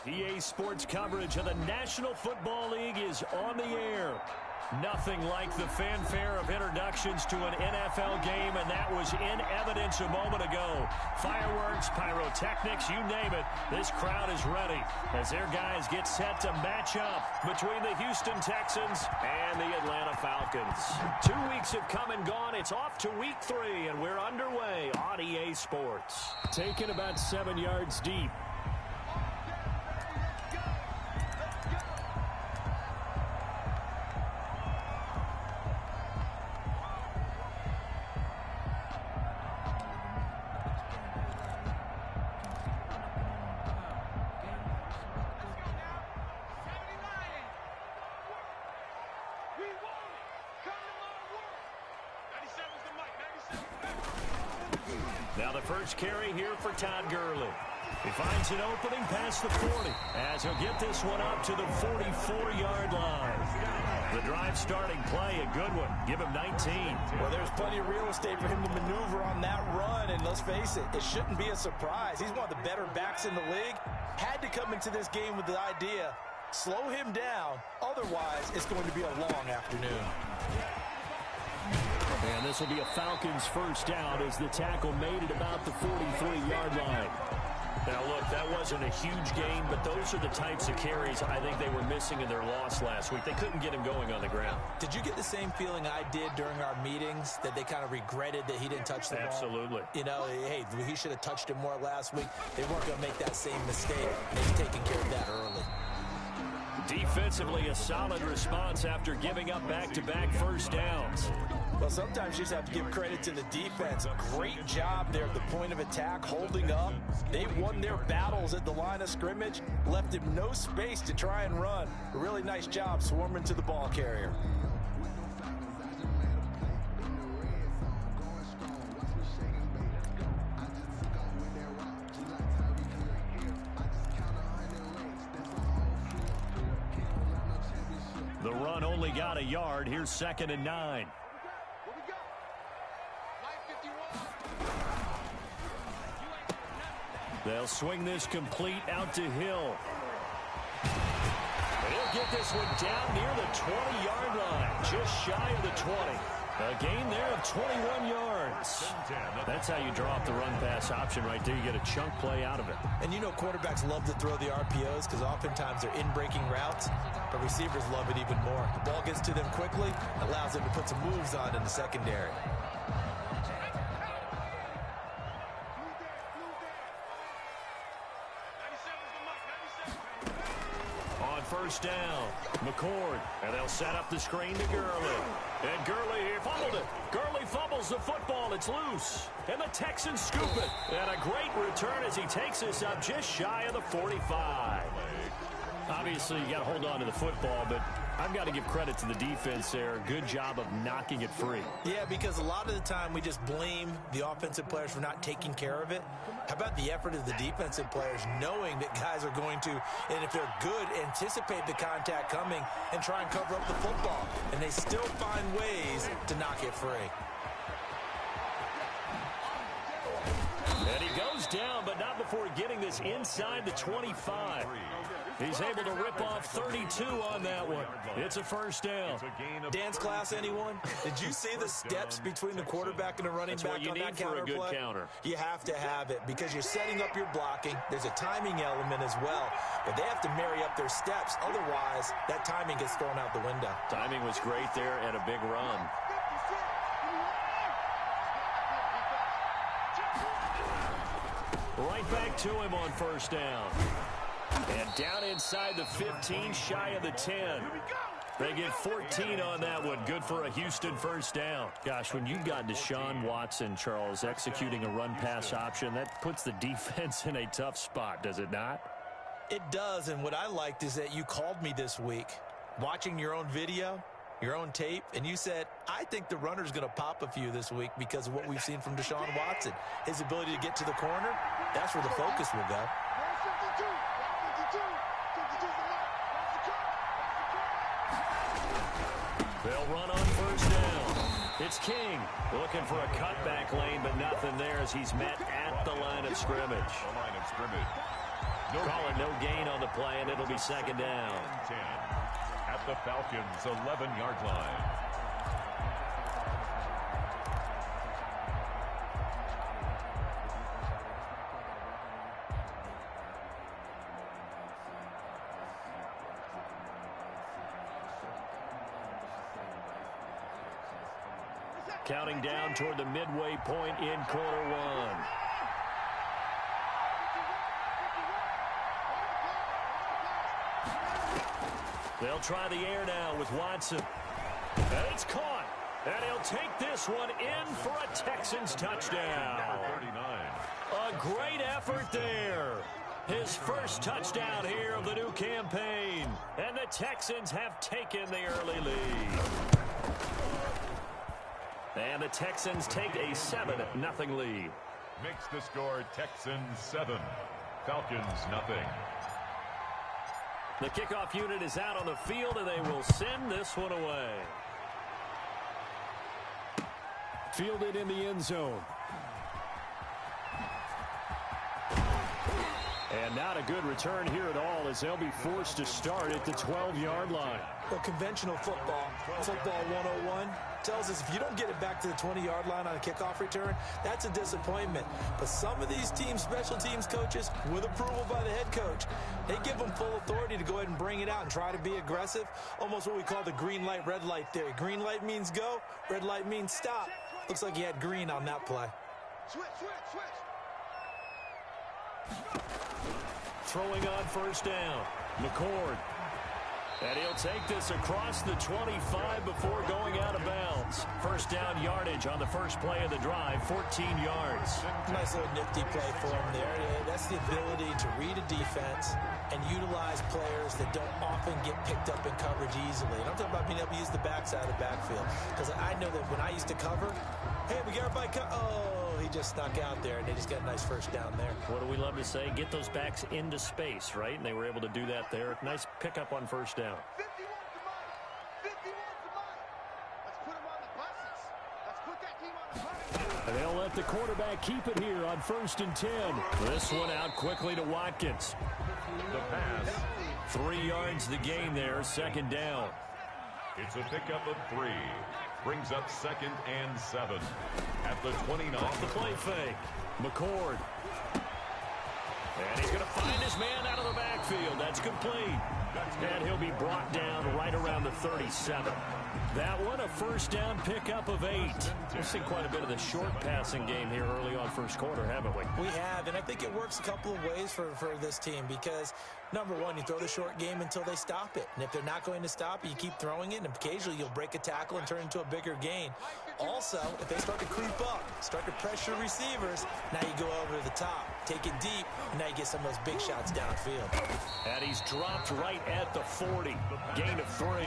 EA Sports coverage of the National Football League is on the air. Nothing like the fanfare of introductions to an NFL game, and that was in evidence a moment ago. Fireworks, pyrotechnics, you name it. This crowd is ready as their guys get set to match up between the Houston Texans and the Atlanta Falcons. 2 weeks have come and gone. It's off to week 3, and we're underway on EA Sports. Taken about 7 yards deep. Now the first carry here for Todd Gurley. He finds an opening past the 40 as he'll get this one up to the 44-yard line. The drive starting play, a good one. Give him 19. Well, there's plenty of real estate for him to maneuver on that run, and let's face it, it shouldn't be a surprise. He's one of the better backs in the league. Had to come into this game with the idea, slow him down, otherwise it's going to be a long afternoon. And this will be a Falcons first down as the tackle made it about the 43-yard line. Now, look, that wasn't a huge gain, but those are the types of carries I think they were missing in their loss last week. They couldn't get him going on the ground. Did you get the same feeling I did during our meetings, that they kind of regretted that he didn't touch the ball? Absolutely. You know, hey, he should have touched it more last week. They weren't going to make that same mistake. They've taken care of that early. Defensively, a solid response after giving up back-to-back first downs. Well, sometimes you just have to give credit to the defense. Great job there at the point of attack, holding up. They won their battles at the line of scrimmage, left him no space to try and run. A really nice job swarming to the ball carrier. The run only got a yard. Here's 2nd and 9. They'll swing this complete out to Hill. He'll get this one down near the 20-yard line, just shy of the 20. A gain there of 21 yards. That's how you draw up the run-pass option right there. You get a chunk play out of it. And you know quarterbacks love to throw the RPOs because oftentimes they're in-breaking routes, but receivers love it even more. The ball gets to them quickly, allows them to put some moves on in the secondary. First down, McCord, and they'll set up the screen to Gurley. And Gurley here fumbled it. Gurley fumbles the football. It's loose. And the Texans scoop it. And a great return as he takes this up just shy of the 45. Obviously, you got to hold on to the football, but I've got to give credit to the defense there. Good job of knocking it free. Yeah, because a lot of the time we just blame the offensive players for not taking care of it. How about the effort of the defensive players knowing that guys are going to, and if they're good, anticipate the contact coming and try and cover up the football. And they still find ways to knock it free. And he goes down, but not before getting this inside the 25. He's able to rip off 32 on that one. It's a first down. Dance class, anyone? Did you see the steps between the quarterback and the running back on that counter play? For a good counter. You have to have it because you're setting up your blocking. There's a timing element as well, but they have to marry up their steps. Otherwise, that timing gets thrown out the window. Timing was great there and a big run. Right back to him on first down. And down inside the 15, shy of the 10. They get 14 on that one. Good for a Houston first down. Gosh, when you've got Deshaun Watson, Charles, executing a run-pass option, that puts the defense in a tough spot, does it not? It does, and what I liked is that you called me this week, watching your own video, your own tape, and you said, I think the runner's going to pop a few this week because of what we've seen from Deshaun Watson. His ability to get to the corner, that's where the focus will go. They'll run on first down. It's King looking for a cutback lane, but nothing there as he's met at the line of scrimmage. Calling no gain on the play, and it'll be second down. 10 at the Falcons' 11-yard line. Counting down toward the midway point in quarter one. They'll try the air now with Watson. And it's caught. And he'll take this one in for a Texans touchdown. A great effort there. His first touchdown here of the new campaign. And the Texans have taken the early lead. And the Texans take a 7-0 lead. Makes the score Texans 7, Falcons nothing. The kickoff unit is out on the field, and they will send this one away. Fielded in the end zone. And not a good return here at all, as they'll be forced to start at the 12-yard line. Well, conventional football 101, tells us if you don't get it back to the 20-yard line on a kickoff return, that's a disappointment. But some of these teams, special teams coaches, with approval by the head coach, they give them full authority to go ahead and bring it out and try to be aggressive. Almost what we call the green light, red light theory. Green light means go, red light means stop. Looks like he had green on that play. Switch. Throwing on first down. McCord. And he'll take this across the 25 before going out of bounds. First down yardage on the first play of the drive, 14 yards. Nice little nifty play for him there. That's the ability to read a defense and utilize players that don't often get picked up in coverage easily. And I'm talking about being able to use the backside of the backfield. Because I know that when I used to cover, hey, we got everybody he just snuck out there, and they just got a nice first down there. What do we love to say? Get those backs into space, right? And they were able to do that there. Nice pickup on first down. 51 to mine. 51 to mine. Let's put them on the buses. Let's put that team on the buses. And they'll let the quarterback keep it here on 1st and 10. This one out quickly to Watkins. The pass. 3 yards the gain there, second down. It's a pickup of 3. Brings up 2nd and 7 at the 29. Off the play fake. McCord. And he's going to find his man out of the backfield. That's complete. And he'll be brought down right around the 37. That one, a first down pickup of 8. We've seen quite a bit of the short passing game here early on first quarter, haven't we? We have, and I think it works a couple of ways for this team because, number one, you throw the short game until they stop it. And if they're not going to stop it, you keep throwing it, and occasionally you'll break a tackle and turn it into a bigger gain. Also, if they start to creep up, start to pressure receivers, now you go over to the top, take it deep, and now you get some of those big shots downfield. And he's dropped right at the 40. Gain of 3.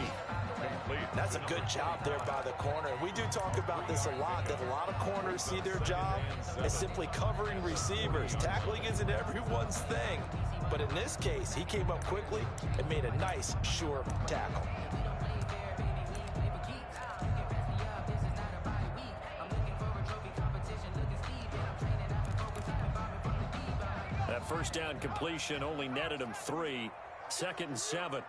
That's a good job there by the corner. We do talk about this a lot, that a lot of corners see their job as simply covering receivers. Tackling isn't everyone's thing. But in this case, he came up quickly and made a nice, sure tackle. That first down completion only netted him 3. 2nd and 7.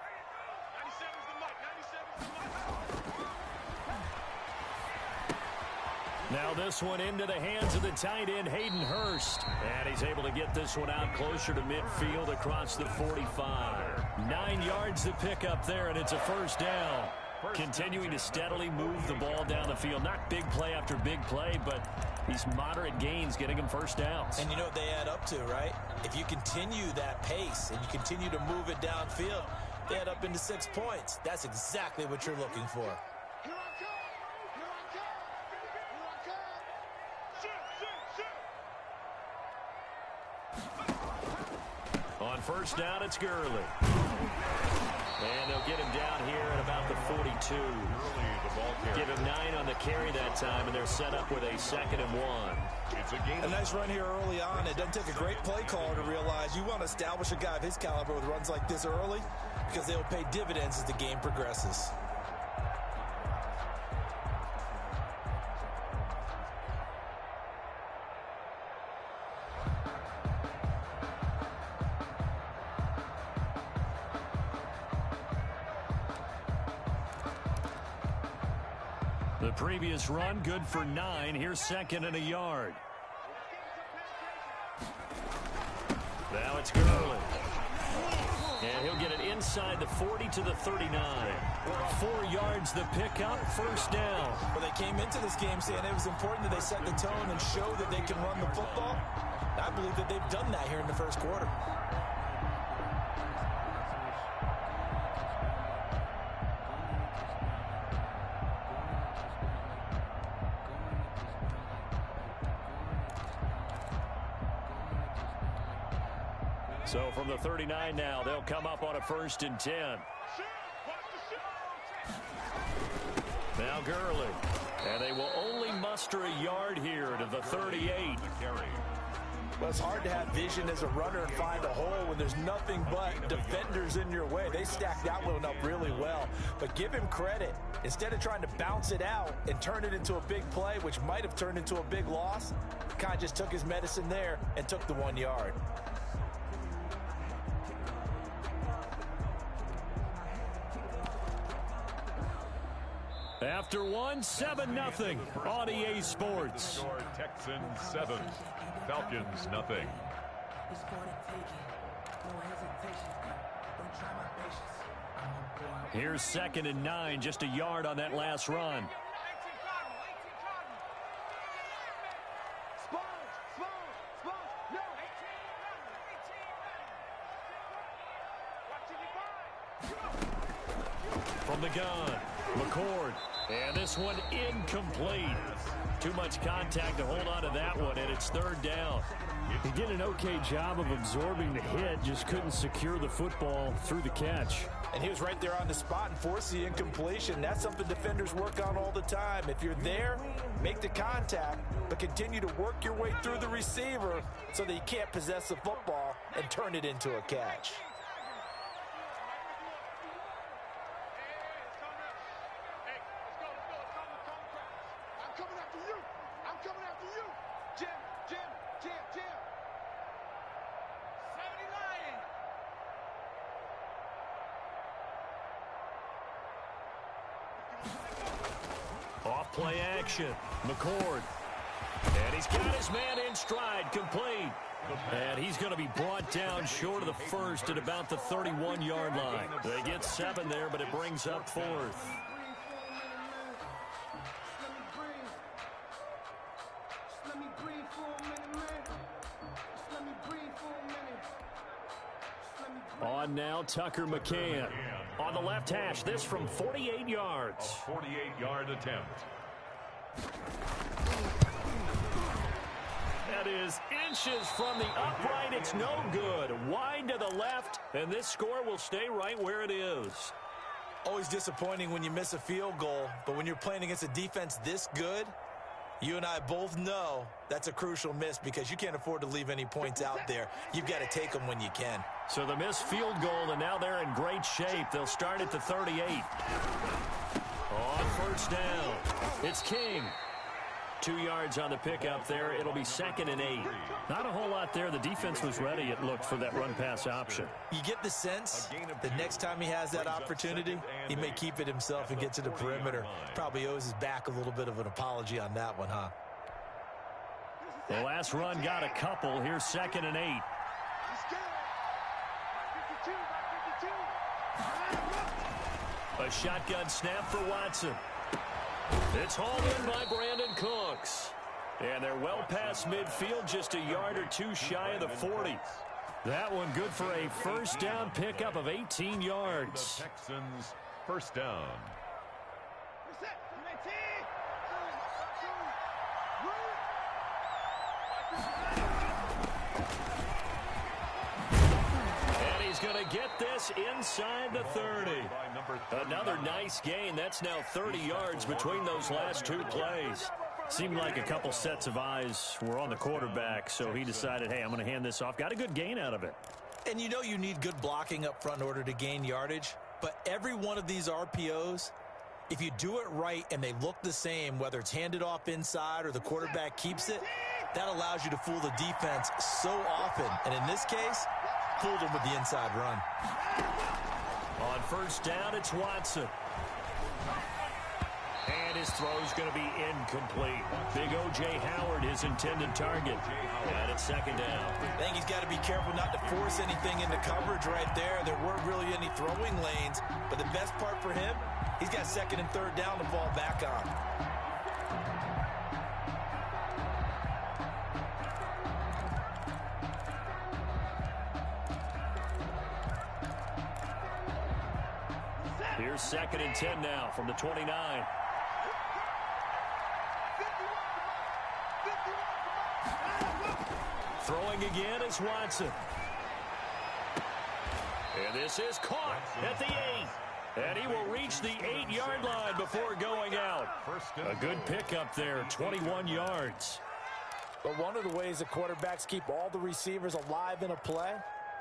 Now this one into the hands of the tight end, Hayden Hurst. And he's able to get this one out closer to midfield across the 45. 9 yards to pick up there, and it's a first down. Continuing to steadily move the ball down the field. Not big play after big play, but these moderate gains getting him first downs. And you know what they add up to, right? If you continue that pace and you continue to move it downfield, they add up into 6 points. That's exactly what you're looking for. On first down, it's Gurley. And they'll get him down here at about the 42. Give him 9 on the carry that time, and they're set up with a 2nd and 1. A nice run here early on. It doesn't take a great play caller to realize you want to establish a guy of his caliber with runs like this early because they'll pay dividends as the game progresses. The previous run, good for 9. Here's second and a yard. Now it's Gurley. And he'll get it inside the 40 to the 39. 4 yards the pickup, first down. Well, they came into this game saying it was important that they set the tone and show that they can run the football. I believe that they've done that here in the first quarter. So from the 39 now, they'll come up on a 1st and 10. Now Gurley. And they will only muster a yard here to the 38. Well, it's hard to have vision as a runner and find a hole when there's nothing but defenders in your way. They stacked that one up really well. But give him credit. Instead of trying to bounce it out and turn it into a big play, which might have turned into a big loss, kind of just took his medicine there and took the 1 yard. After 7-0 on EA Sports. Texans 7, Falcons nothing. Here's 2nd and 9, just a yard on that last run. From the gun, McCord. And this one incomplete. Too much contact to hold on to that one, and it's 3rd down. He did an okay job of absorbing the hit, just couldn't secure the football through the catch. And he was right there on the spot and forced the incompletion. That's something defenders work on all the time. If you're there, make the contact, but continue to work your way through the receiver so that you can't possess the football and turn it into a catch. Off-play action. McCord. And he's got his man in stride, complete. And he's going to be brought down short of the first at about the 31-yard line. They get 7 there, but it brings up 4th. On now, Tucker McCann. On the left hash, this from 48 yards. A 48-yard attempt. That is inches from the upright. It's no good. Wide to the left, and this score will stay right where it is. Always disappointing when you miss a field goal, but when you're playing against a defense this good, you and I both know that's a crucial miss because you can't afford to leave any points out there. You've got to take them when you can. So the missed field goal, and now they're in great shape. They'll start at the 38. On 1st down, it's King. 2 yards on the pickup there. It'll be 2nd and 8. Not a whole lot there. The defense was ready, it looked, for that run-pass option. You get the sense the next time he has that opportunity, he may keep it himself and get to the perimeter. Probably owes his back a little bit of an apology on that one, huh? The last run got a couple. Here's 2nd and 8. A shotgun snap for Watson. It's hauled in by Brandon Cooks. And they're well past midfield, just a yard or 2 shy of the 40. That one good for a 1st down pickup of 18 yards. The Texans, 1st down. And he's going to get this inside the 30. Another nice gain. That's now 30 yards between those last 2 plays. Seemed like a couple sets of eyes were on the quarterback, so he decided, hey, I'm going to hand this off. Got a good gain out of it. And you know you need good blocking up front in order to gain yardage, but every one of these RPOs, if you do it right and they look the same, whether it's handed off inside or the quarterback keeps it, that allows you to fool the defense so often. And in this case, fooled them with the inside run. On 1st down, it's Watson. And his throw's going to be incomplete. Big O.J. Howard, his intended target. And it's second down. I think he's got to be careful not to force anything into coverage right there. There weren't really any throwing lanes. But the best part for him, he's got second and third down to fall back on. Here's second and 10 now from the 29. Throwing again is Watson. And this is caught at the 8. And he will reach the 8-yard line before going out. A good pickup there, 21 yards. But one of the ways the quarterbacks keep all the receivers alive in a play,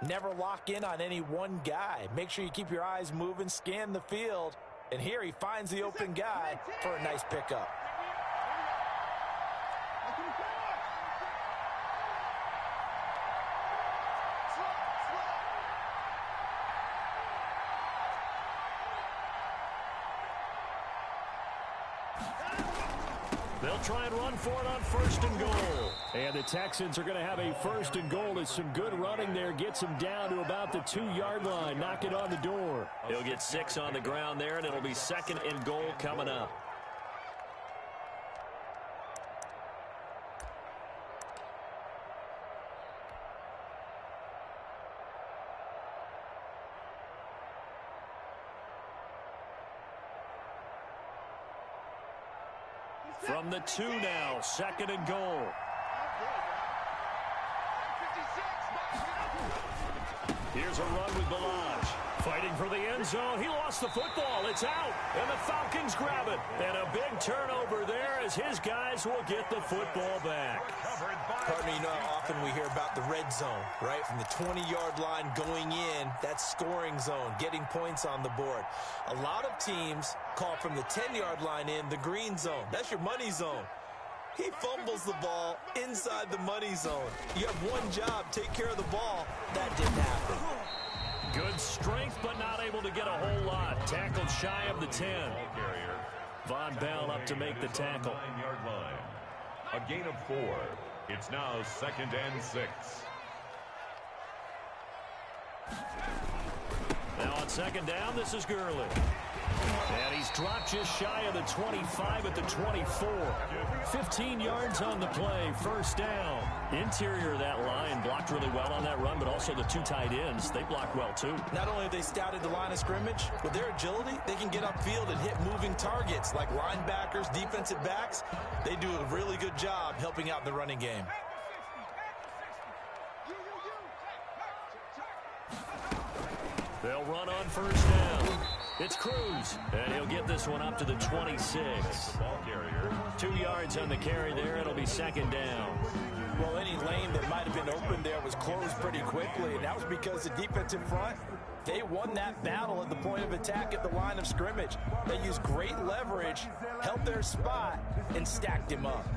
never lock in on any one guy. Make sure you keep your eyes moving, scan the field. And here he finds the open guy for a nice pickup. They'll try and run for it on first and goal. And the Texans are going to have a first and goal as some good running there gets him down to about the 2-yard line. Knock it on the door. He'll get 6 on the ground there, and it'll be second and goal coming up. From the 2 now, second and goal. Here's a run with Balaj. Fighting for the end zone. He lost the football. It's out. And the Falcons grab it. And a big turnover there as his guys will get the football back. Partner, you know how often we hear about the red zone, right? From the 20-yard line going in, that's scoring zone, getting points on the board. A lot of teams call from the 10-yard line in the green zone. That's your money zone. He fumbles the ball inside the money zone. You have one job, take care of the ball. That didn't happen. Good strength, but not able to get a whole lot. Tackled shy of the 10. Von Bell up to make the tackle. 9-yard line. A gain of 4. It's now second and 6. Now on second down, this is Gurley. And he's dropped just shy of the 25 at the 24. 15 yards on the play, first down. Interior of that line blocked really well on that run, but also the 2 tight ends, they blocked well too. Not only have they scouted the line of scrimmage, with their agility, they can get upfield and hit moving targets like linebackers, defensive backs. They do a really good job helping out in the running game. They'll run on first down. It's Cruz, and he'll get this one up to the 26. 2 yards on the carry there. It'll be second down. Well, any lane that might have been open there was closed pretty quickly, and that was because the defensive front, they won that battle at the point of attack at the line of scrimmage. They used great leverage, held their spot, and stacked him up.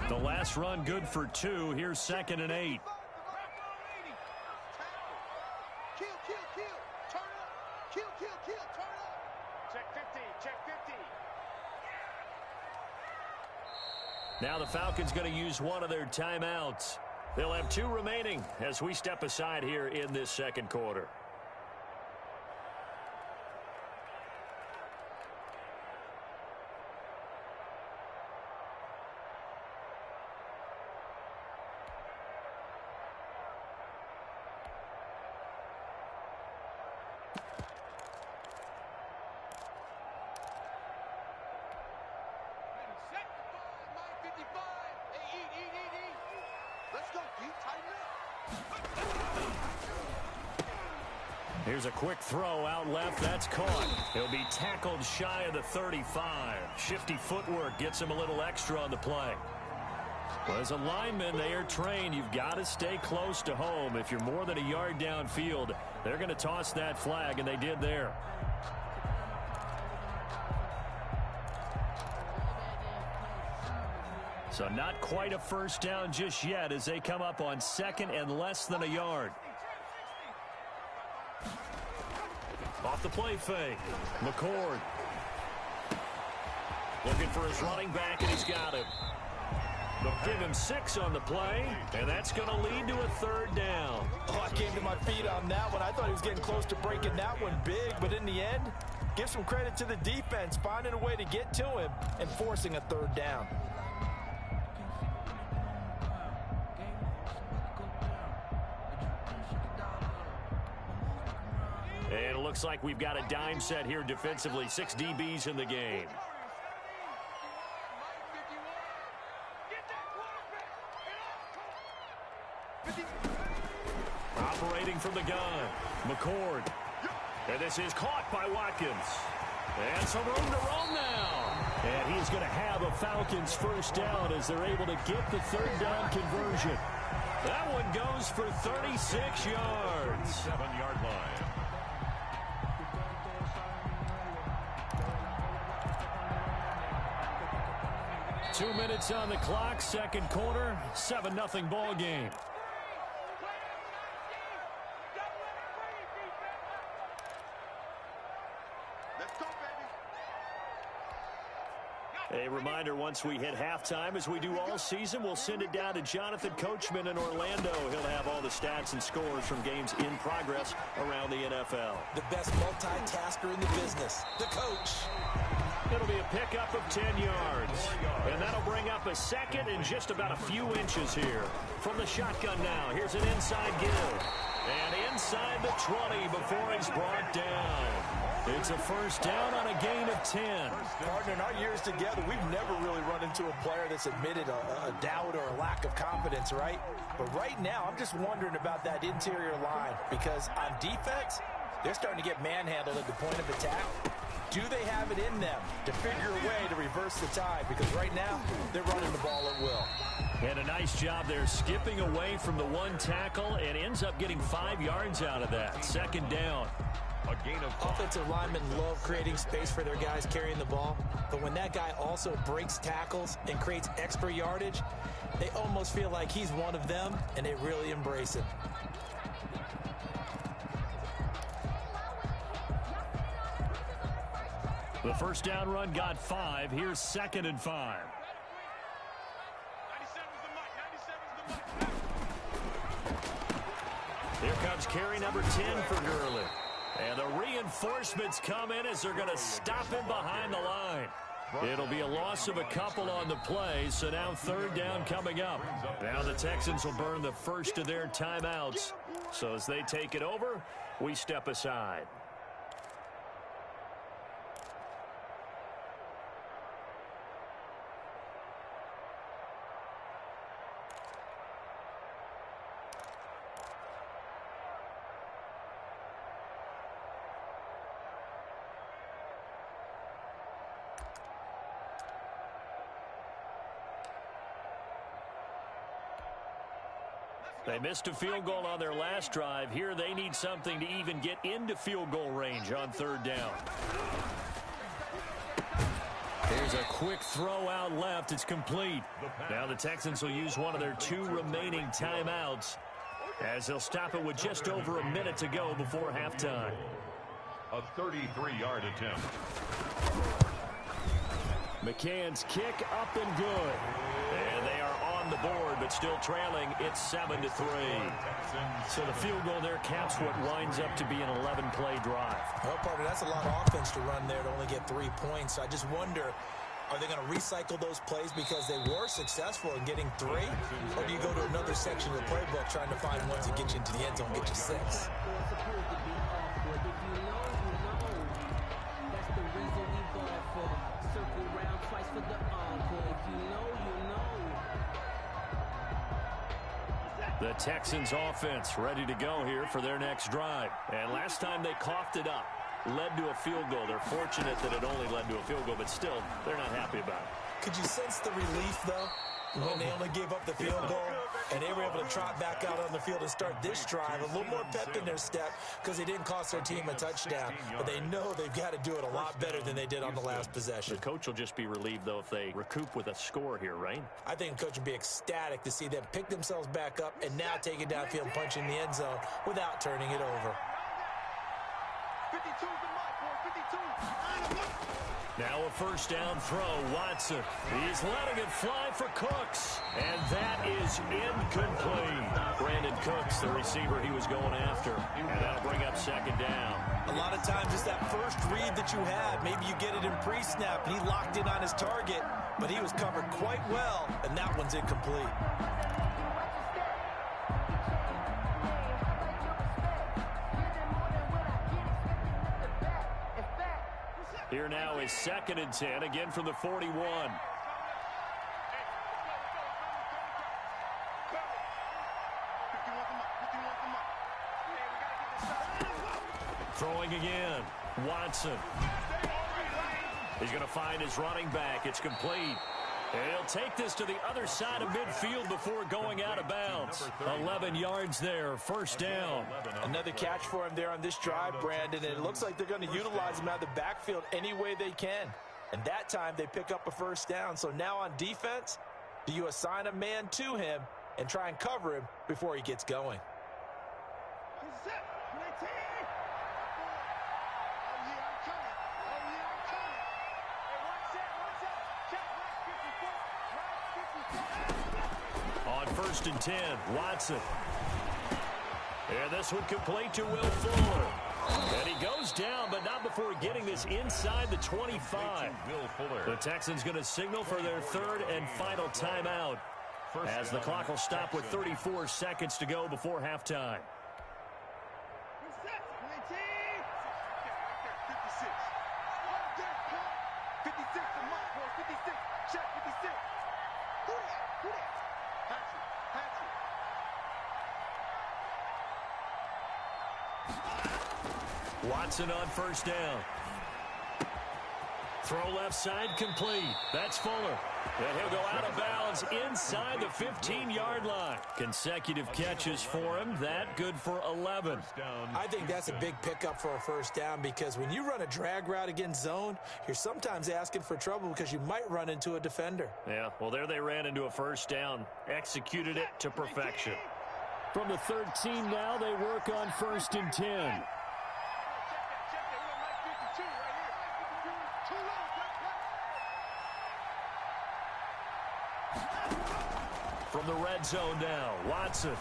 The last run good for 2. Here's second and 8. Now the Falcons going to use one of their timeouts. They'll have 2 remaining as we step aside here in this second quarter. Here's a quick throw out left. That's caught. He'll be tackled shy of the 35. Shifty footwork gets him a little extra on the play. Well, as a lineman, they are trained. You've got to stay close to home. If you're more than a yard downfield, they're going to toss that flag, and they did there. So not quite a first down just yet as they come up on second and less than a yard. Off the play fake. McCord. Looking for his running back, and he's got him. Give him 6 on the play, and that's going to lead to a 3rd down. Oh, I came to my feet on that one. I thought he was getting close to breaking that one big, but in the end, give some credit to the defense, finding a way to get to him and forcing a 3rd down. And it looks like we've got a dime set here defensively. 6 DBs in the game. Operating from the gun, McCord. And this is caught by Watkins. And some room to roam now. And he's going to have a Falcons 1st down as they're able to get the 3rd down conversion. That one goes for 36 yards. 7-yard line. Two minutes on the clock, 2nd quarter, 7-0 ball game. A reminder, once we hit halftime, as we do all season, we'll send it down to Jonathan Coachman in Orlando. He'll have all the stats and scores from games in progress around the NFL. The best multitasker in the business, the coach. It'll be a pickup of 10 yards. And that'll bring up a 2nd and just about a few inches here. From the shotgun now, here's an inside give. And inside the 20 before he's brought down. It's a 1st down on a gain of 10. Partner, in our years together, we've never really run into a player that's admitted a doubt or a lack of confidence, right? But right now, I'm just wondering about that interior line because on defense, they're starting to get manhandled at the point of attack. Do they have it in them to figure a way to reverse the tide? Because right now, they're running the ball at will. And a nice job there skipping away from the 1 tackle and ends up getting 5 yards out of that. 2nd down. A gain of 5. Offensive linemen love creating space for their guys carrying the ball. But when that guy also breaks tackles and creates extra yardage, they almost feel like he's one of them, and they really embrace it. The 1st down run got 5. Here's 2nd and 5. Here comes carry number 10 for Gurley. And the reinforcements come in as they're going to stop him behind the line. It'll be a loss of a couple on the play, so now 3rd down coming up. Now the Texans will burn the first of their timeouts. So as they take it over, we step aside. They missed a field goal on their last drive. Here they need something to even get into field goal range on 3rd down. There's a quick throw out left. It's complete. Now the Texans will use one of their 2 remaining timeouts as they'll stop it with just over a minute to go before halftime. A 33-yard attempt. McCann's kick up and good. And they are on the board, but still trailing. It's 7-3. So the field goal there caps what winds up to be an 11-play drive. Well, partner, that's a lot of offense to run there to only get 3 points. So I just wonder, are they going to recycle those plays because they were successful in getting 3? Or do you go to another section of the playbook trying to find ones that get you into the end zone and get you 6? The Texans offense ready to go here for their next drive. And last time they coughed it up, led to a field goal. They're fortunate that it only led to a field goal, but still, they're not happy about it. Could you sense the relief, though, when they only gave up the field goal and they were able to trot back out on the field and start this drive? A little more pep in their step because they didn't cost their team a touchdown. But they know they've got to do it a lot better than they did on the last possession. The coach will just be relieved, though, if they recoup with a score here, right? I think the coach would be ecstatic to see them pick themselves back up and now take it downfield and punch in the end zone without turning it over. 52's the mark, boys. 52. Line them up. Now a first down throw, Watson. He's letting it fly for Cooks. And that is incomplete. Brandon Cooks, the receiver he was going after. And that'll bring up second down. A lot of times it's that first read that you have. Maybe you get it in pre-snap, and he locked in on his target, but he was covered quite well, and that one's incomplete. Here now is 2nd and 10, again from the 41. Throwing again, Watson. He's going to find his running back. It's complete. And he'll take this to the other side of midfield before going out of bounds. 11 yards there, first down. Another catch for him there on this drive, Brandon, and it looks like they're going to utilize him out of the backfield any way they can. And that time they pick up a first down. So now on defense, do you assign a man to him and try and cover him before he gets going? On 1st and 10, Watson. And this one complete to Will Fuller. And he goes down, but not before getting this inside the 25. The Texans going to signal for their 3rd and final timeout, as the clock will stop with 34 seconds to go before halftime. Watson on first down. Throw left side complete. That's Fuller. And he'll go out of bounds inside the 15-yard line. Consecutive catches for him. That good for 11. I think that's a big pickup for a first down, because when you run a drag route against zone, you're sometimes asking for trouble because you might run into a defender. Yeah, well, there they ran into a first down. Executed it to perfection. From the 13 now, they work on 1st and 10. From the red zone now, Watson.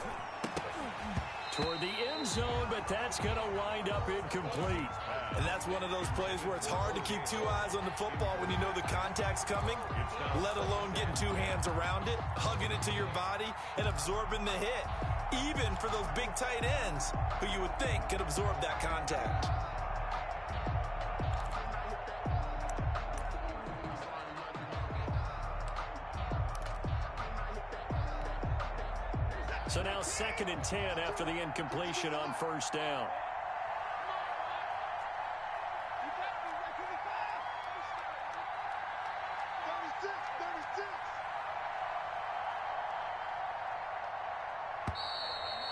Toward the end zone, but that's going to wind up incomplete. And that's one of those plays where it's hard to keep 2 eyes on the football when you know the contact's coming, let alone getting 2 hands around it, hugging it to your body, and absorbing the hit, even for those big tight ends who you would think could absorb that contact. So now 2nd and 10 after the incompletion on first down.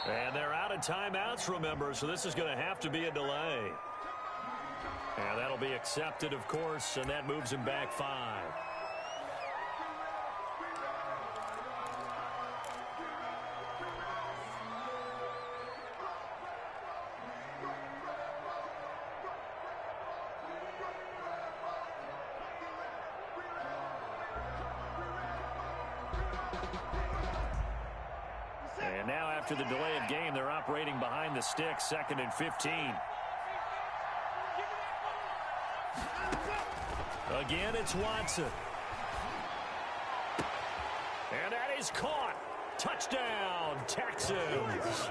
And they're out of timeouts, remember, so this is going to have to be a delay. And that'll be accepted, of course, and that moves him back 5. And now after the delay of game, they're operating behind the sticks, 2nd and 15. Again, it's Watson. And that is caught. Touchdown, Texans.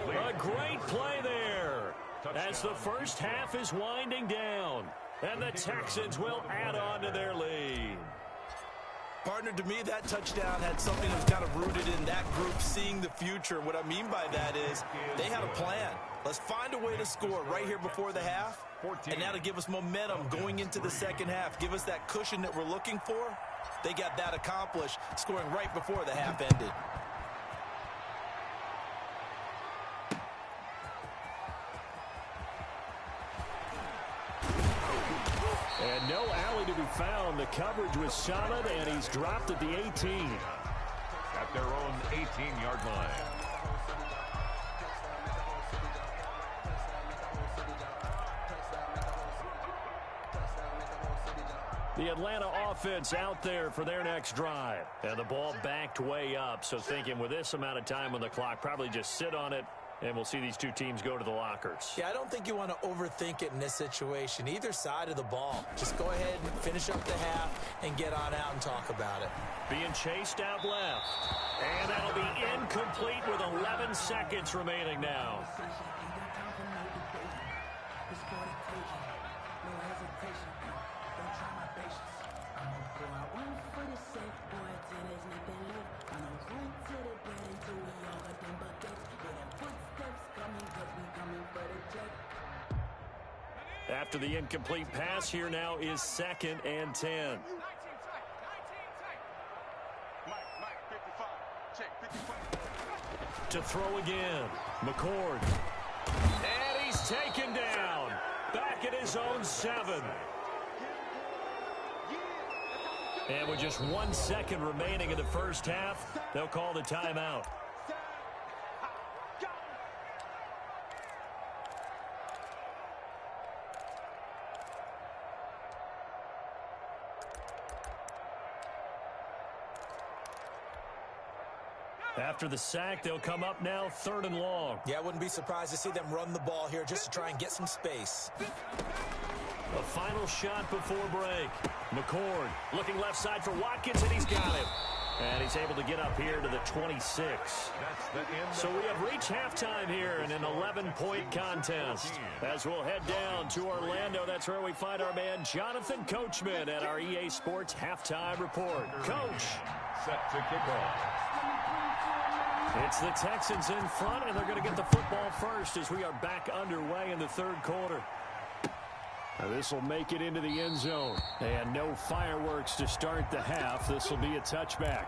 A great play there as the first half is winding down. And the Texans will add on to their lead. Partner, to me, that touchdown had something that was kind of rooted in that group seeing the future. What I mean by that is they had a plan. Let's find a way to score right here before the half, and that'll give us momentum going into the second half. Give us that cushion that we're looking for. They got that accomplished, scoring right before the half ended. And no alley to be found. The coverage was solid, and he's dropped at the 18. At their own 18-yard line. The Atlanta offense out there for their next drive. And the ball backed way up, so thinking with this amount of time on the clock, probably just sit on it, and we'll see these two teams go to the lockers. Yeah, I don't think you want to overthink it in this situation. Either side of the ball. Just go ahead and finish up the half and get on out and talk about it. Being chased out left. And that'll be incomplete with 11 seconds remaining now. After the incomplete pass, here now is 2nd and 10. To throw again, McCord. And he's taken down. Back at his own 7. And with just 1 second remaining in the first half, they'll call the timeout. After the sack, they'll come up now 3rd and long. Yeah, I wouldn't be surprised to see them run the ball here just to try and get some space. A final shot before break. McCord looking left side for Watkins, and he's got him. And he's able to get up here to the 26. So we have reached halftime here in an 11-point contest. As we'll head down to Orlando, that's where we find our man Jonathan Coachman at our EA Sports Halftime Report. Coach. Set to kick off. It's the Texans in front, and they're going to get the football first as we are back underway in the 3rd quarter. This will make it into the end zone. And no fireworks to start the half. This will be a touchback.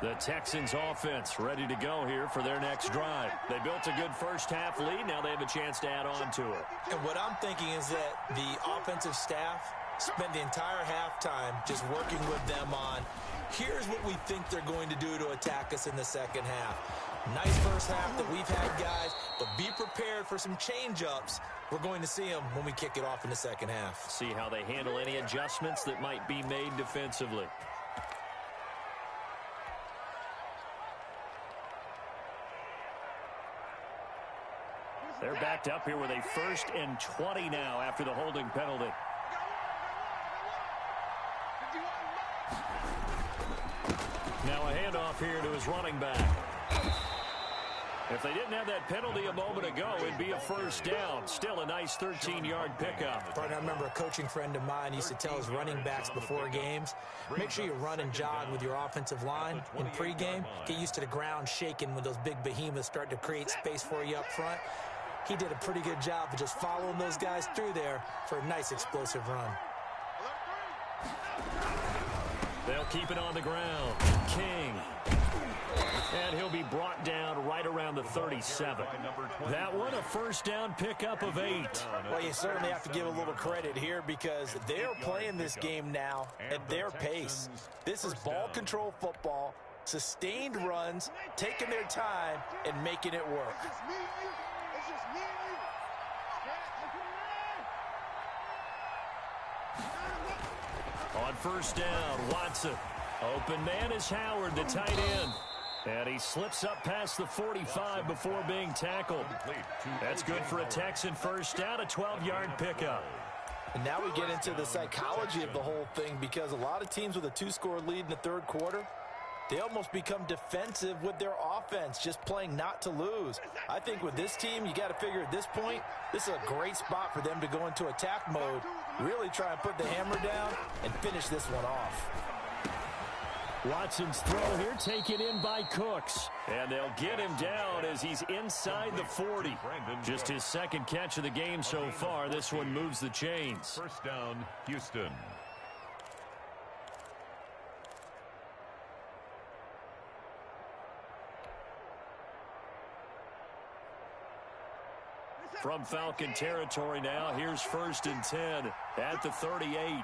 The Texans offense ready to go here for their next drive. They built a good first half lead. Now they have a chance to add on to it. And what I'm thinking is that the offensive staff spent the entire halftime just working with them on, here's what we think they're going to do to attack us in the second half. Nice first half that we've had, guys, but be prepared for some change-ups. We're going to see them when we kick it off in the second half. See how they handle any adjustments that might be made defensively. They're backed up here with a 1st and 20 now after the holding penalty. Now a handoff here to his running back. If they didn't have that penalty a moment ago, it'd be a 1st down. Still a nice 13-yard pickup. I remember a coaching friend of mine used to tell his running backs before games, make sure you run and jog with your offensive line in pregame. Get used to the ground shaking when those big behemoths start to create space for you up front. He did a pretty good job of just following those guys through there for a nice explosive run. They'll keep it on the ground. King. And he'll be brought down right around the 37. That one, a 1st down pickup of 8. Well, you certainly have to give a little credit here because they're playing this game now at their pace. This is ball control football, sustained runs, taking their time, and making it work. On 1st down, Watson. Open man is Howard, the tight end. And he slips up past the 45 before being tackled. That's good for a Texan 1st down, a 12-yard pickup. And now we get into the psychology of the whole thing because a lot of teams with a 2-score lead in the 3rd quarter, they almost become defensive with their offense, just playing not to lose. I think with this team, you got to figure at this point, this is a great spot for them to go into attack mode, really try and put the hammer down and finish this one off. Watson's throw here taken in by Cooks. And they'll get him down as he's inside the 40. Just his 2nd catch of the game so far. This one moves the chains. 1st down, Houston. From Falcon territory now, here's 1st and 10 at the 38.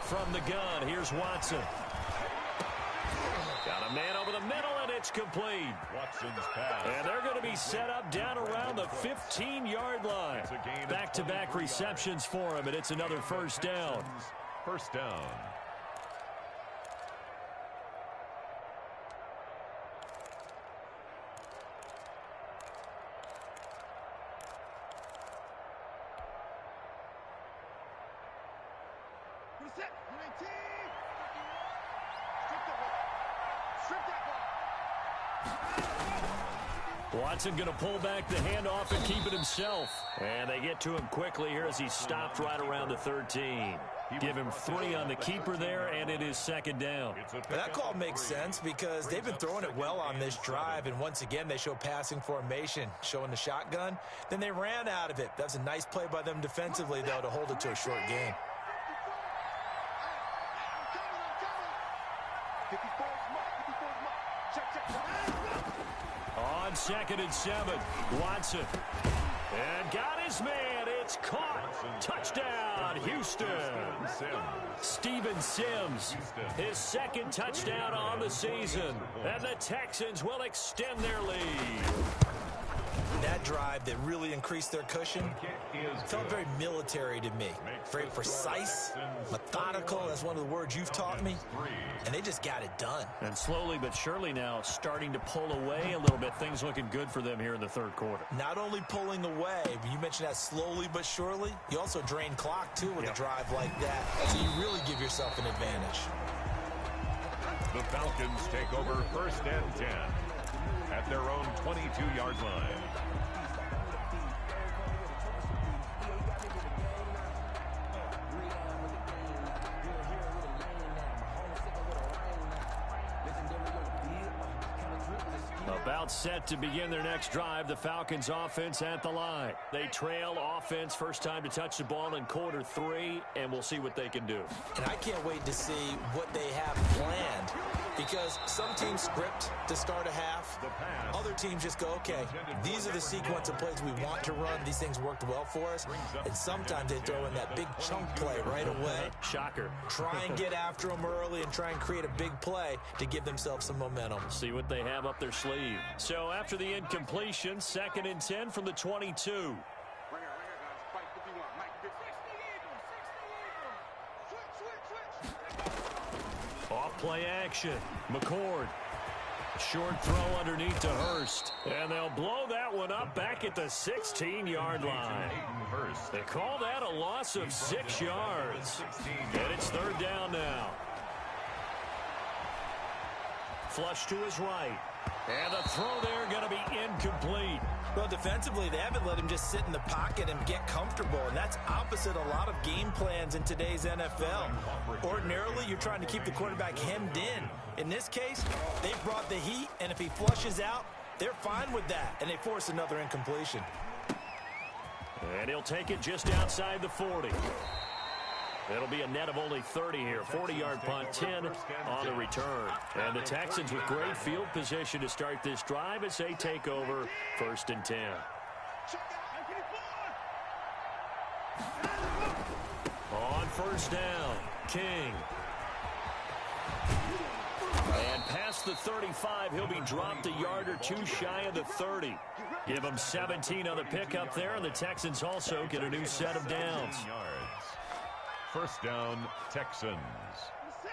From the gun, here's Watson. Got a man over the middle, and it's complete. Watson's pass. And they're going to be set up down around the 15-yard line. Back-to-back receptions for him, and it's another first down. First down. Watson going to pull back the handoff and keep it himself. And they get to him quickly here as he stopped right around the 13. Give him 3 on the keeper there, and it is 2nd down. But that call makes sense because they've been throwing it well on this drive, and once again they show passing formation, showing the shotgun. Then they ran out of it. That's a nice play by them defensively, though, to hold it to a short gain. On 2nd and 7, Watson. And got his man. It's caught. Touchdown, Houston. Steven Sims, his 2nd touchdown on the season. And the Texans will extend their lead. That drive that really increased their cushion felt very military to me. Very precise, methodical. That's one of the words you've taught me. And they just got it done. And slowly but surely now starting to pull away a little bit. Things looking good for them here in the 3rd quarter. Not only pulling away, but you mentioned that slowly but surely. You also drain clock, too, with a drive like that. So you really give yourself an advantage. The Falcons take over 1st and 10 at their own 22-yard line. About set to begin their next drive, the Falcons offense at the line. They trail offense, first time to touch the ball in quarter 3, and we'll see what they can do. And I can't wait to see what they have planned, because some teams script to start a half. Other teams just go, okay, these are the sequence of plays we want to run. These things worked well for us. And sometimes they throw in that big chunk play right away. Shocker. Try and get after them early and try and create a big play to give themselves some momentum. See what they have up their sleeve. So after the incompletion, 2nd and 10 from the 22. Off play action. McCord. Short throw underneath to Hurst. And they'll blow that one up back at the 16-yard line. They call that a loss of 6 yards. And it's 3rd down now. Flush to his right. And the throw there going to be incomplete. Well, defensively, they haven't let him just sit in the pocket and get comfortable, and that's opposite a lot of game plans in today's NFL. Ordinarily, you're trying to keep the quarterback hemmed in. In this case, they've brought the heat, and if he flushes out, they're fine with that, and they force another incompletion. And he'll take it just outside the 40. It'll be a net of only 30 here. 40-yard punt, 10 on the return. And the Texans with great field position to start this drive as they take over 1st and 10. On 1st down, King. And past the 35, he'll be dropped a yard or 2 shy of the 30. Give him 17 on the pickup there, and the Texans also get a new set of downs. First down, Texans.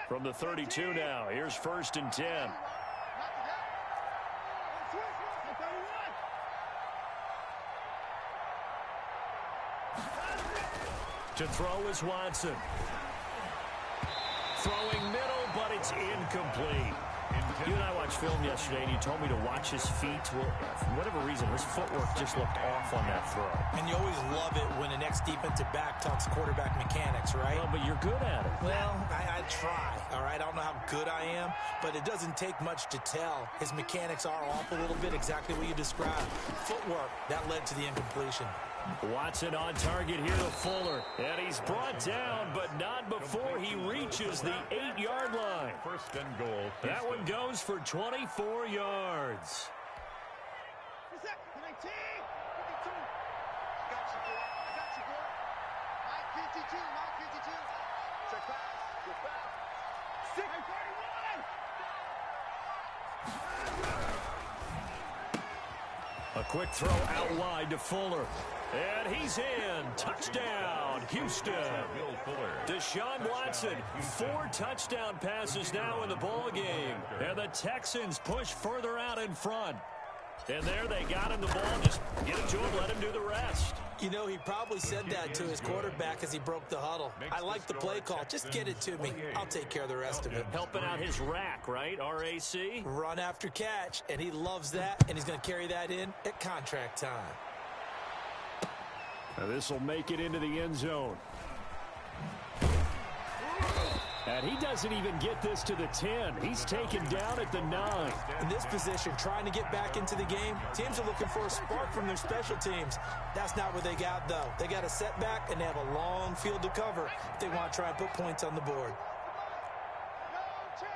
From the 32 now, here's 1st and 10. To throw is Watson. Throwing middle, but it's incomplete. You and I watched film yesterday, and you told me to watch his feet. Well, for whatever reason, his footwork just looked off on that throw. And you always love it when the next defensive back talks quarterback mechanics, right? Well, but you're good at it. Well, I try, all right? I don't know how good I am, but it doesn't take much to tell. His mechanics are off a little bit, exactly what you described. Footwork, that led to the incompletion. Watson on target here to Fuller. And he's brought down, but not before he reaches the 8-yard line. 1st and goal. That one goes for 24 yards. 19. 52. I got you, boy. I got you, boy. Mike 52. Mike 52. Check pass. Good foul. 631. A quick throw out wide to Fuller. And he's in. Touchdown, Houston. Deshaun Watson, 4 touchdown passes now in the ball game. And the Texans push further out in front. And there they got him the ball. Just get it to him, let him do the rest. You know, he probably said that to his quarterback as he broke the huddle. I like the play call. Just get it to me. I'll take care of the rest of it. Helping out his rack, right? RAC? Run after catch, and he loves that, and he's going to carry that in at contract time. Now this will make it into the end zone. And he doesn't even get this to the 10. He's taken down at the 9. In this position, trying to get back into the game, teams are looking for a spark from their special teams. That's not what they got, though. They got a setback, and they have a long field to cover if they want to try and put points on the board. No chance.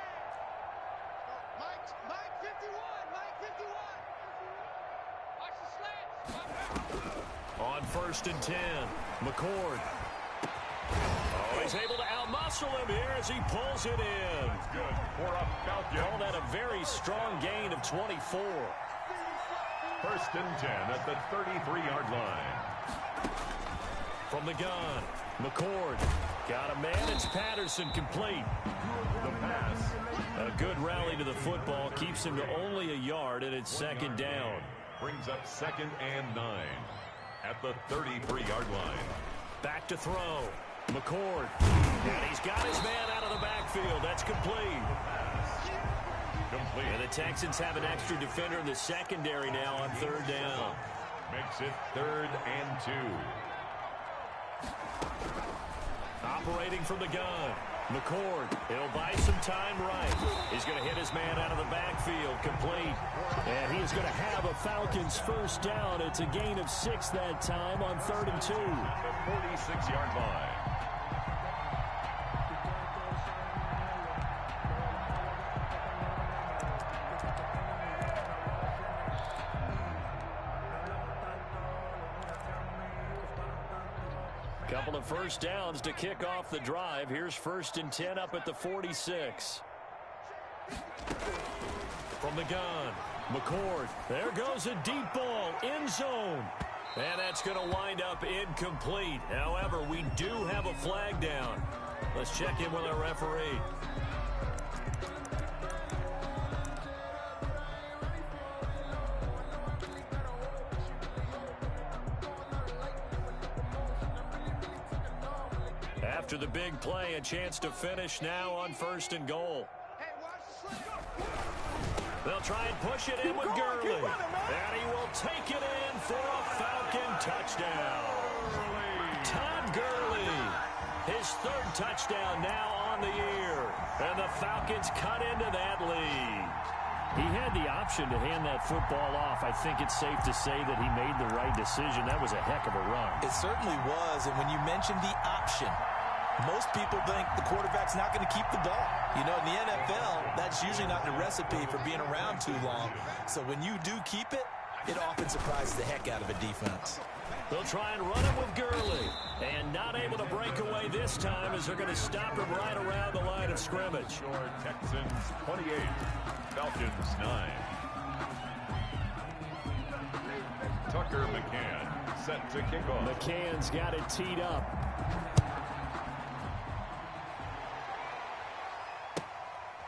Mike 51. Mike 51. Watch the slants. On 1st and 10, McCord. Oh, he's able to outmuscle him here as he pulls it in. That's good for a Falcon. Call that a very strong gain of 24. 1st and 10 at the 33-yard line. From the gun, McCord. Got a man. It's Patterson complete. The pass. A good rally to the football. Keeps him to only a yard, and it's 2nd down. Brings up 2nd and 9 at the 33-yard line. Back to throw. McCord. And he's got his man out of the backfield. That's complete. Complete. And the Texans have an extra defender in the secondary now on 3rd down. Makes it 3rd and 2. Operating from the gun. McCord. He'll buy some time right. He's going to hit his man out of the backfield. Complete. And he is going to have a Falcons 1st down. It's a gain of 6 that time on 3rd and 2. The 46-yard line. Couple of 1st downs to kick off the drive. Here's 1st and 10 up at the 46. From the gun, McCord. There goes a deep ball, end zone. And that's going to wind up incomplete. However, we do have a flag down. Let's check in with our referee. After the big play, a chance to finish now on 1st and goal. Hey, watch the slant. They'll try and push it in with Gurley. And he will take it in for a Falcon touchdown. Todd Gurley, his 3rd touchdown now on the year. And the Falcons cut into that lead. He had the option to hand that football off. I think it's safe to say that he made the right decision. That was a heck of a run. It certainly was, and when you mentioned the option, most people think the quarterback's not going to keep the ball. You know, in the NFL, that's usually not the recipe for being around too long. So when you do keep it, it often surprises the heck out of a defense. They'll try and run it with Gurley. And not able to break away this time as they're going to stop him right around the line of scrimmage. Texans 28, Falcons 9. Tucker McCann set to kick off. McCann's got it teed up.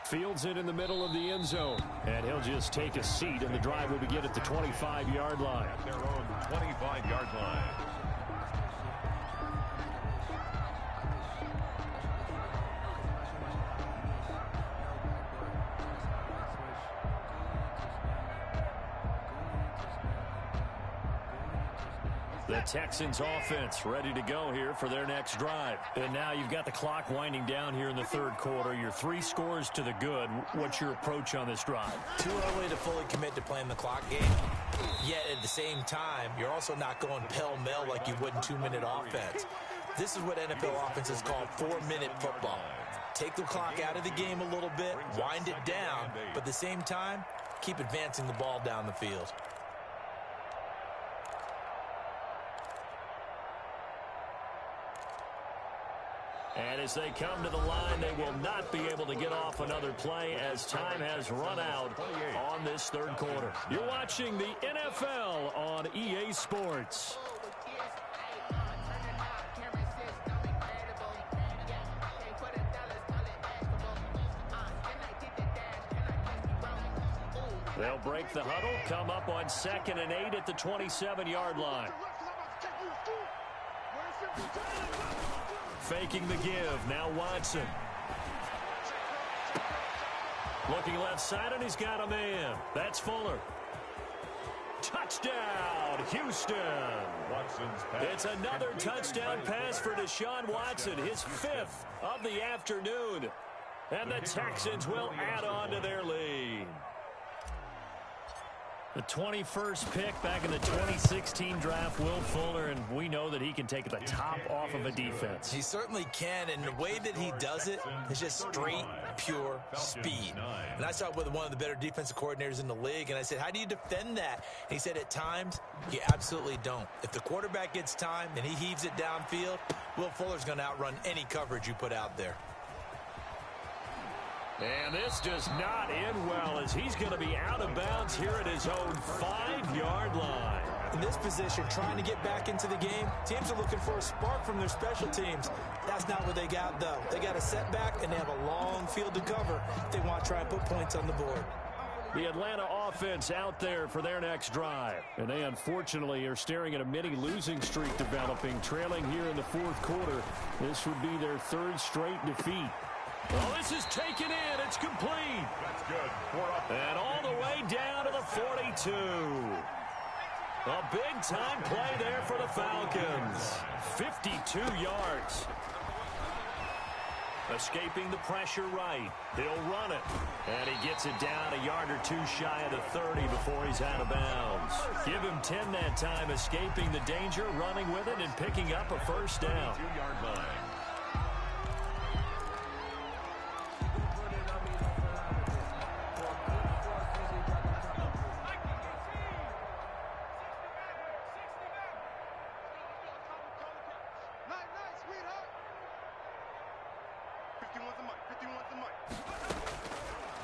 Fields it in the middle of the end zone. And he'll just take a seat, and the drive will begin at the 25-yard line. At their own 25-yard line. The Texans offense ready to go here for their next drive. And now you've got the clock winding down here in the 3rd quarter. You're 3 scores to the good. What's your approach on this drive? Too early to fully commit to playing the clock game. Yet at the same time, you're also not going pell-mell like you would in 2-minute offense. This is what NFL offenses call 4-minute football. Take the clock out of the game a little bit, wind it down, but at the same time, keep advancing the ball down the field. And as they come to the line, they will not be able to get off another play as time has run out on this third quarter. You're watching the NFL on EA Sports. They'll break the huddle, come up on 2nd and 8 at the 27-yard line. Faking the give, now Watson. Looking left side, and he's got a man. That's Fuller. Touchdown, Houston. It's another touchdown pass for Deshaun Watson, his 5th of the afternoon. And the Texans will add on to their lead. The 21st pick back in the 2016 draft, Will Fuller, and we know that he can take the top off of a defense. He certainly can, and the way that he does it is just straight, pure speed. And I saw it with one of the better defensive coordinators in the league, and I said, how do you defend that? And he said, at times, you absolutely don't. If the quarterback gets time and he heaves it downfield, Will Fuller's going to outrun any coverage you put out there. And this does not end well as he's going to be out of bounds here at his own 5-yard line. In this position, trying to get back into the game, teams are looking for a spark from their special teams. That's not what they got, though. They got a setback, and they have a long field to cover if they want to try and put points on the board. The Atlanta offense out there for their next drive. And they, unfortunately, are staring at a mini-losing streak developing, trailing here in the 4th quarter. This would be their 3rd straight defeat. Well, this is taken in. It's complete. That's good. And all the way down to the 42. A big-time play there for the Falcons. 52 yards. Escaping the pressure right. He'll run it. And he gets it down a yard or 2 shy of the 30 before he's out of bounds. Give him 10 that time, escaping the danger, running with it, and picking up a 1st down. 2-yard line.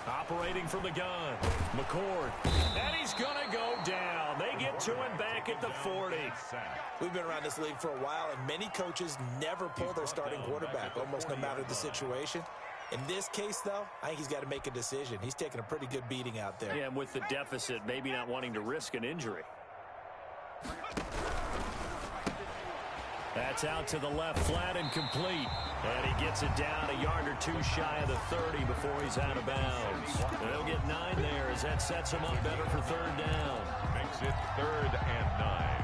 Operating from the gun, McCord, and he's going to go down. They get to him back at the 40. We've been around this league for a while, and many coaches never pull their starting quarterback, almost no matter the situation. In this case, though, I think he's got to make a decision. He's taking a pretty good beating out there. Yeah, and with the deficit, maybe not wanting to risk an injury. That's out to the left, flat and complete. And he gets it down a yard or 2 shy of the 30 before he's out of bounds. They'll get 9 there as that sets him up better for 3rd down. Makes it 3rd and 9.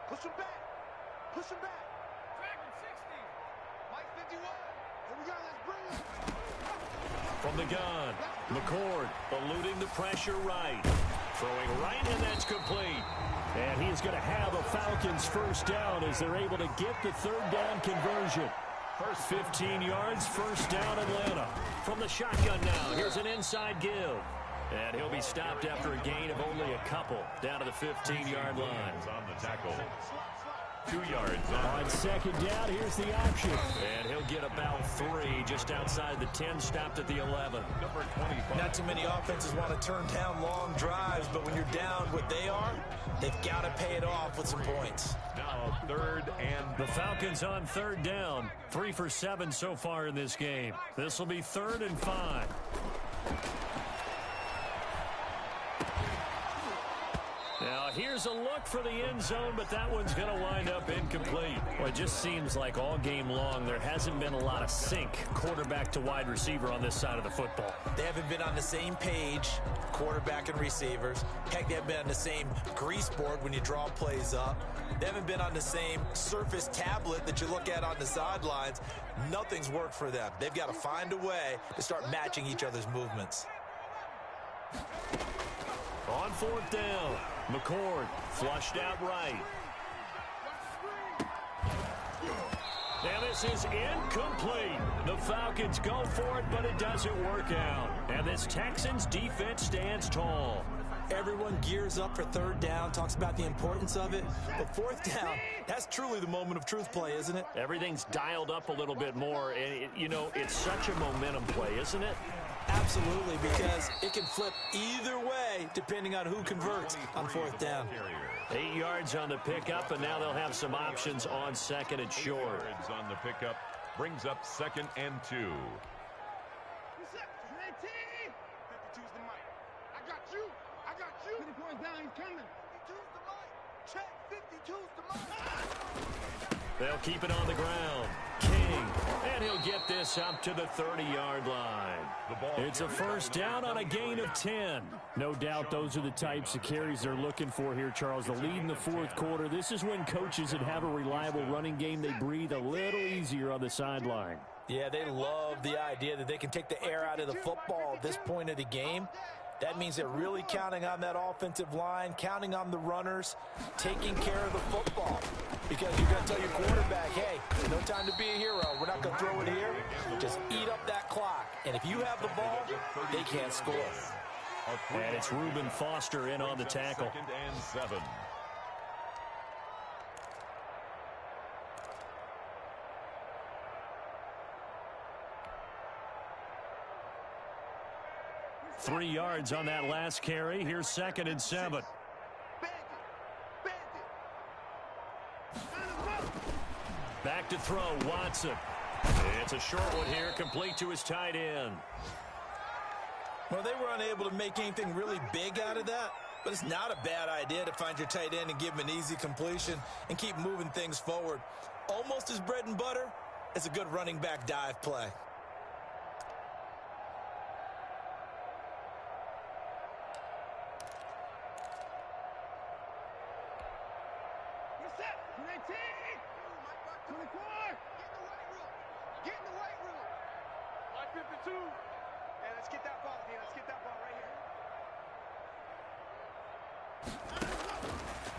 Push him back. Push him back. Dragon 60. Mike 51. Here we go. Let's bring it. From the gun, McCord eluding the pressure right. Throwing right, and that's complete. And he is going to have a Falcons 1st down as they're able to get the 3rd down conversion. First 15 yards, 1st down Atlanta. From the shotgun now, here's an inside give. And he'll be stopped after a gain of only a couple down to the 15-yard line. On the tackle. 2 yards on 2nd down, here's the option. And he'll get about 3 just outside the 10, stopped at the 11. Number 25. Not too many offenses want to turn down long drives, but when you're down what they are, they've got to pay it off with some points. Now 3rd and... The Falcons on 3rd down. 3 for 7 so far in this game. This will be 3rd and 5. Now, here's a look for the end zone, but that one's going to wind up incomplete. Well, it just seems like all game long there hasn't been a lot of sync quarterback to wide receiver on this side of the football. They haven't been on the same page, quarterback and receivers. Heck, they haven't been on the same grease board when you draw plays up. They haven't been on the same Surface tablet that you look at on the sidelines. Nothing's worked for them. They've got to find a way to start matching each other's movements. On 4th down, McCord flushed out right. And this is incomplete. The Falcons go for it, but it doesn't work out. And this Texans defense stands tall. Everyone gears up for third down, talks about the importance of it. But fourth down, that's truly the moment of truth play, isn't it? Everything's dialed up a little bit more. And, it's such a momentum play, isn't it? Absolutely, because it can flip either way depending on who converts on fourth down. 8 yards on the pickup, and now they'll have some options on second and short. 8 yards on the pickup brings up 2nd and 2. 52's the mic. I got you. I got you. 54's down. He's coming. 52's the mic. Check. 52's the mic. They'll keep it on the ground. King, and he'll get this up to the 30-yard line. It's a first down on a gain of 10. No doubt those are the types of carries they're looking for here, Charles. The lead in the fourth quarter. This is when coaches that have a reliable running game, they breathe a little easier on the sideline. Yeah, they love the idea that they can take the air out of the football at this point of the game. That means they're really counting on that offensive line, counting on the runners, taking care of the football. Because you're going to tell your quarterback, hey, no time to be a hero. We're not going to throw it here. Just eat up that clock. And if you have the ball, they can't score. And it's Reuben Foster in on the tackle. 2nd and 7. Three yards on that last carry. Here's 2nd and 7. Back to throw, Watson. It's a short one here, complete to his tight end. Well, they were unable to make anything really big out of that, but it's not a bad idea to find your tight end and give him an easy completion and keep moving things forward. Almost as bread and butter as a good running back dive play.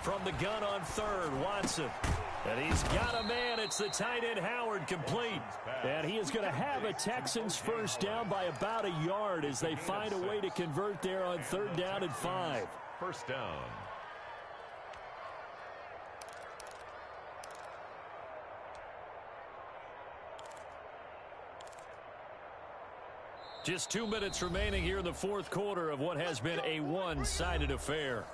From the gun on third, Watson. And he's got a man. It's the tight end, Howard, complete. And he is going to have a Texans first down by about a yard as they find a way to convert there on 3rd down and 5. First down. Just 2 minutes remaining here in the fourth quarter of what has been a one-sided affair.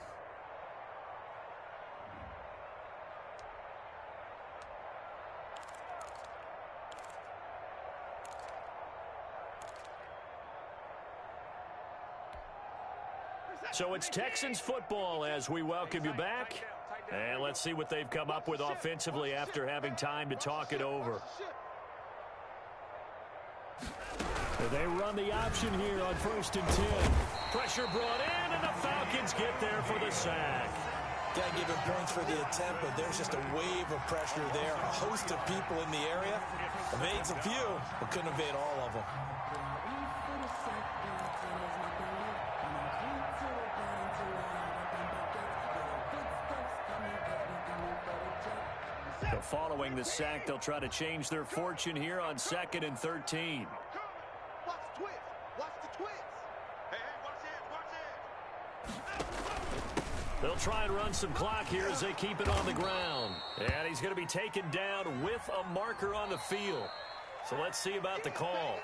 So it's Texans football as we welcome you back. And let's see what they've come up with offensively after having time to talk it over. They run the option here on 1st and 10. Pressure brought in, and the Falcons get there for the sack. Got to give him points for the attempt, but there's just a wave of pressure there. A host of people in the area. Evades a few, but couldn't evade all of them. So following the sack, they'll try to change their fortune here on 2nd and 13. Watch the twist. Watch the twist. Hey, watch it. They'll try and run some clock here as they keep it on the ground. And he's going to be taken down with a marker on the field. So let's see about the call.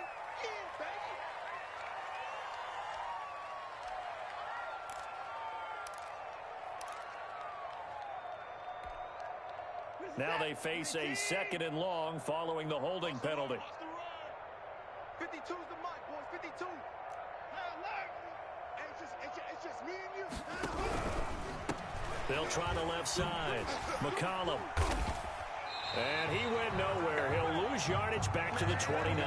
Now they face a 2nd and long following the holding penalty. 52's the mic, boys. 52. It's just me and you. They'll try the left side. McCollum. And he went nowhere. He'll lose yardage back to the 29.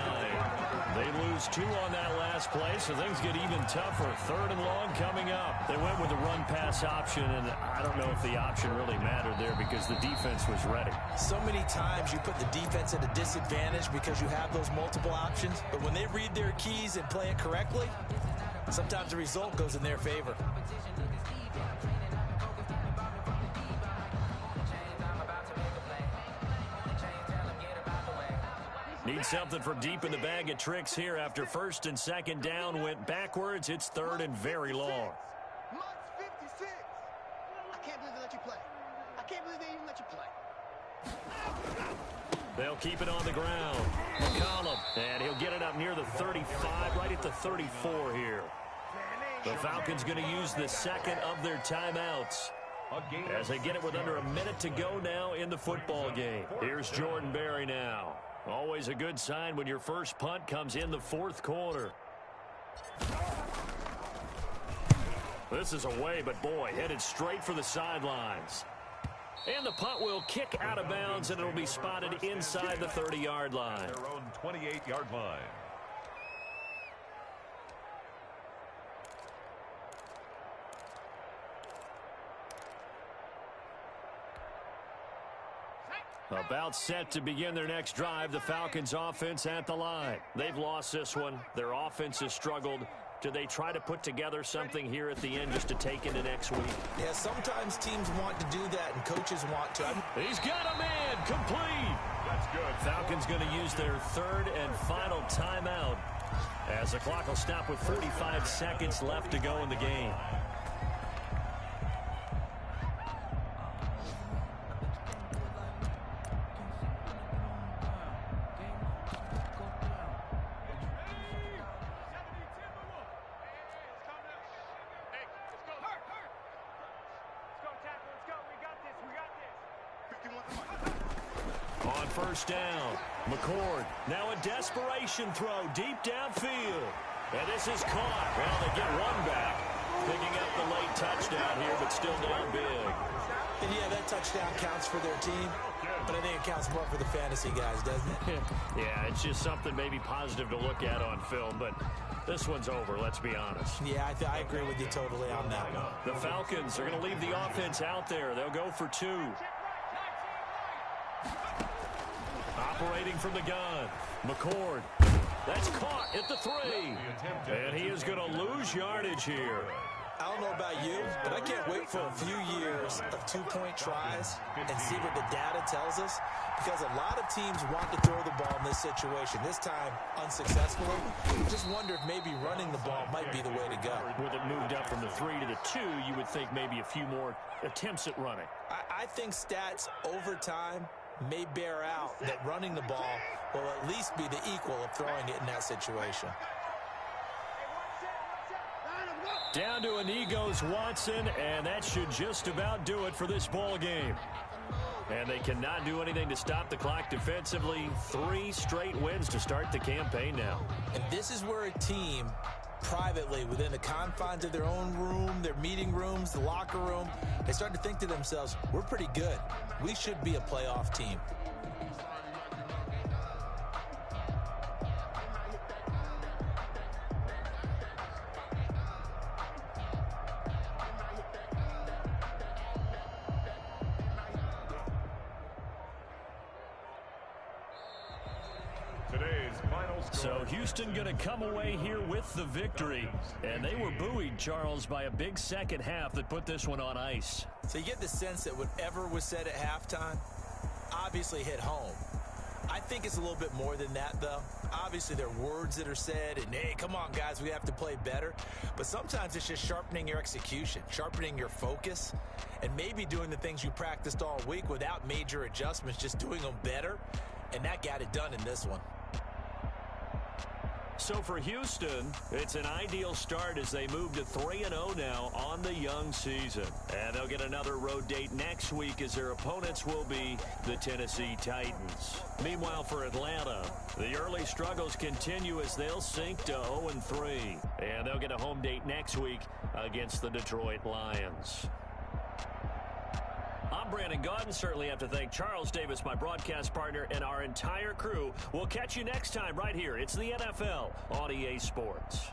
They lose 2 on that last play, so things get even tougher. 3rd and long coming up. They went with the run-pass option, and I don't know if the option really mattered there because the defense was ready. So many times you put the defense at a disadvantage because you have those multiple options, but when they read their keys and play it correctly, sometimes the result goes in their favor. Need something from deep in the bag of tricks here. After first and second down went backwards, it's third and very long. Mike's 56. I can't believe they let you play. I can't believe they even let you play. They'll keep it on the ground. McCollum, and he'll get it up near the 35, right at the 34 here. The Falcons going to use the second of their timeouts as they get it with under a minute to go now in the football game. Here's Jordan Berry now. Always a good sign when your first punt comes in the fourth quarter. This is away, but boy, headed straight for the sidelines. And the punt will kick out of bounds, and it'll be spotted inside the 30-yard line. Their own 28-yard line. About set to begin their next drive, the Falcons offense at the line. They've lost this one. Their offense has struggled. Do they try to put together something here at the end just to take into next week? Yeah, sometimes teams want to do that and coaches want to. He's got a man complete. That's good. Falcons going to use their third and final timeout as the clock will stop with 45 seconds left to go in the game. First down. McCord. Now a desperation throw deep downfield. And this is caught. Well, they get one back. Picking up the late touchdown here, but still down big. And yeah, that touchdown counts for their team, but I think it counts more for the fantasy guys, doesn't it? Yeah, it's just something maybe positive to look at on film, but this one's over, let's be honest. Yeah, I agree with you totally on that one. The Falcons are going to leave the offense out there. They'll go for two. Operating from the gun, McCord. That's caught at the 3. And he is going to lose yardage here. I don't know about you, but I can't wait for a few years of two-point tries and see what the data tells us, because a lot of teams want to throw the ball in this situation. This time, unsuccessfully. Just wonder if maybe running the ball might be the way to go. With it moved up from the 3 to the 2, you would think maybe a few more attempts at running. I think stats over time may bear out that running the ball will at least be the equal of throwing it in that situation. Down to a knee goes Watson, and that should just about do it for this ball game. And they cannot do anything to stop the clock defensively. 3 straight wins to start the campaign now. And this is where a team privately, within the confines of their own room, their meeting rooms, the locker room, they start to think to themselves, we're pretty good. We should be a playoff team. So Houston going to come away here with the victory. And they were buoyed, Charles, by a big second half that put this one on ice. So you get the sense that whatever was said at halftime obviously hit home. I think it's a little bit more than that, though. Obviously, there are words that are said, and, hey, come on, guys, we have to play better. But sometimes it's just sharpening your execution, sharpening your focus, and maybe doing the things you practiced all week without major adjustments, just doing them better. And that got it done in this one. So for Houston, it's an ideal start as they move to 3-0 now on the young season. And they'll get another road date next week as their opponents will be the Tennessee Titans. Meanwhile, for Atlanta, the early struggles continue as they'll sink to 0-3. And they'll get a home date next week against the Detroit Lions. I'm Brandon Gaudin. Certainly have to thank Charles Davis, my broadcast partner, and our entire crew. We'll catch you next time right here. It's the NFL on EA Sports.